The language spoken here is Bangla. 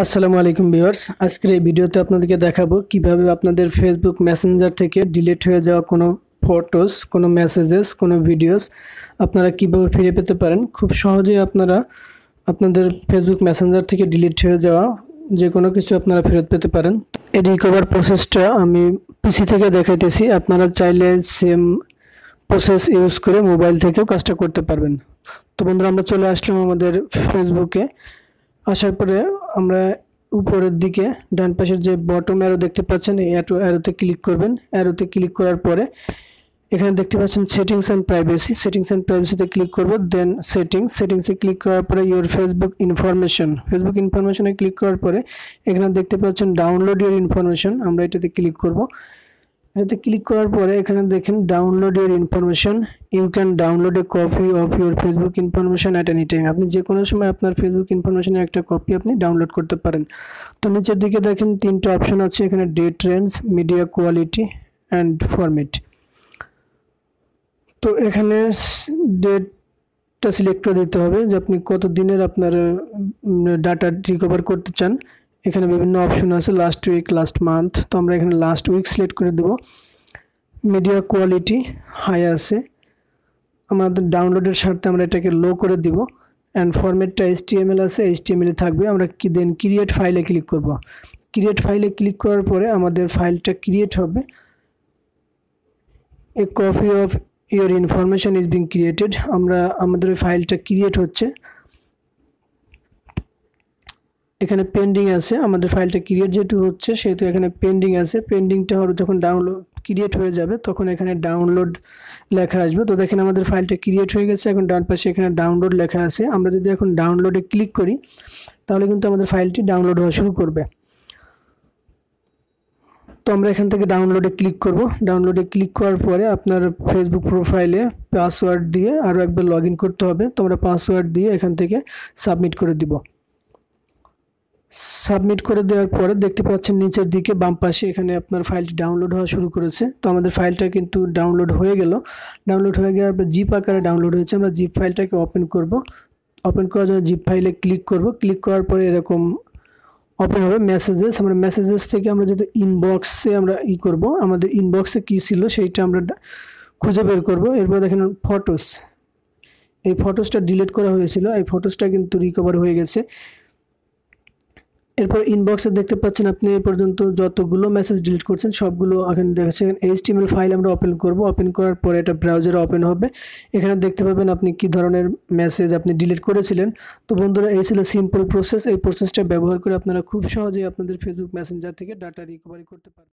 আসসালামু আলাইকুম ভিউয়ার্স, আজকের এই ভিডিওতে আপনাদেরকে দেখাবো কিভাবে আপনাদের ফেসবুক মেসেঞ্জার থেকে ডিলিট হয়ে যাওয়া কোনো ফটোস, কোনো মেসেজেস, কোনো ভিডিওস আপনারা কিভাবে ফিরে পেতে পারেন। খুব সহজেই আপনারা আপনাদের ফেসবুক মেসেঞ্জার থেকে ডিলিট হয়ে যাওয়া যে কোনো কিছু আপনারা ফেরত পেতে পারেন। এই রিকভার প্রসেসটা আমি পিসি থেকে দেখাইতেছি, আপনারা চাইলে সেম প্রসেস ইউজ করে মোবাইল থেকেও কাজটা করতে পারবেন। তো বন্ধুরা, আমরা চলে আসলাম আমাদের ফেসবুকে। আসার পরে আমরা উপরের দিকে ডান পাশের যে বটম অ্যারো দেখতে পাচ্ছেন, এই অ্যারোতে ক্লিক করবেন। অ্যারোতে ক্লিক করার পরে এখানে দেখতে পাচ্ছেন settings and privacy. Settings and প্রাইভেসিতে ক্লিক করব, দেন সেটিংসে ক্লিক করার পরে ইউর ফেসবুক ইনফরমেশনে ক্লিক করার পরে এখানে দেখতে পাচ্ছেন ডাউনলোড ইউর ইনফরমেশন। আমরা এটাতে ক্লিক করব। এটাতে ক্লিক করার পরে এখানে দেখেন download your information, you can download a copy of your Facebook information at any time. আপনি যে কোনো সময় আপনার ফেসবুক ইনফরমেশনের একটা কপি আপনি ডাউনলোড করতে পারেন। তো নিচের দিকে দেখেন তিনটা অপশন আছে, এখানে date range, media quality and format. তো এখানে ডেটটা সিলেক্ট করে দিতে হবে যে আপনি কত দিনের আপনার ডাটা রিকভার করতে চান। এখানে বিভিন্ন অপশন আছে, লাস্ট উইক, লাস্ট মান্থ। তো আমরা এখানে লাস্ট উইক সিলেক্ট করে দেব। মিডিয়া কোয়ালিটি হাই আছে, আমাদের ডাউনলোডের স্বার্থে আমরা এটাকে লো করে দিব। অ্যান্ড ফরম্যাটটা HTML আছে, HTML থাকবে। আমরা দেন ক্রিয়েট ফাইলে ক্লিক করব। ক্রিয়েট ফাইলে ক্লিক করার পরে আমাদের ফাইলটা ক্রিয়েট হবে। A copy of your information is being created. আমাদের ওই ফাইলটা ক্রিয়েট হচ্ছে, এখানে পেন্ডিং আছে। আমাদের ফাইলটা ক্রিয়েট যেহেতু হচ্ছে সেহেতু এখানে পেন্ডিং আছে। পেন্ডিংটা যখন ডাউনলোড ক্রিয়েট হয়ে যাবে তখন এখানে ডাউনলোড লেখা আসবে। তো দেখেন আমাদের ফাইলটা ক্রিয়েট হয়ে গেছে। এখন ডান পাশে এখানে ডাউনলোড লেখা আছে। আমরা যদি এখন ডাউনলোডে ক্লিক করি তাহলে কিন্তু আমাদের ফাইলটি ডাউনলোড হওয়া শুরু করবে। তো আমরা এখান থেকে ডাউনলোডে ক্লিক করব। ডাউনলোডে ক্লিক করার পরে আপনার ফেসবুক প্রোফাইলে পাসওয়ার্ড দিয়ে আরও একবার লগ ইন করতে হবে। তো আমরা পাসওয়ার্ড দিয়ে এখান থেকে সাবমিট করে দিব। সাবমিট করে দেওয়ার পরে দেখতে পাচ্ছেন নিচের দিকে বাম পাশে এখানে আপনার ফাইলটি ডাউনলোড হওয়া শুরু করেছে। তো আমাদের ফাইলটা কিন্তু ডাউনলোড হয়ে গেল। ডাউনলোড হয়ে যাওয়ার পর জিপ আকারে ডাউনলোড হয়েছে। আমরা জিপ ফাইলটাকে ওপেন করব। ওপেন করার জন্য জিপ ফাইলে ক্লিক করব। ক্লিক করার পরে এরকম ওপেন হবে মেসেজেস। আমরা মেসেজেস থেকে আমরা যদি ইনবক্সে আমরা করব, আমাদের ইনবক্সে কী ছিল সেইটা আমরা খুঁজে বের করব। এরপর দেখেন ফটোস, এই ফটোসটা ডিলিট করা হয়েছিল, এই ফটোসটা কিন্তু রিকভার হয়ে গেছে। এরপর ইনবক্সে দেখতে পাচ্ছেন আপনি এই পর্যন্ত যতগুলো মেসেজ ডিলিট করছেন সবগুলো এখানে দেখাচ্ছেন। HTML ফাইল আমরা ওপেন করব। ওপেন করার পরে এটা ব্রাউজারে ওপেন হবে। এখানে দেখতে পাবেন আপনি কী ধরনের মেসেজ আপনি ডিলিট করেছিলেন। তো বন্ধুরা, এই ছিল সিম্পল প্রসেস। এই প্রসেসটা ব্যবহার করে আপনারা খুব সহজেই আপনাদের ফেসবুক মেসেঞ্জার থেকে ডাটা রিকভারি করতে পারেন।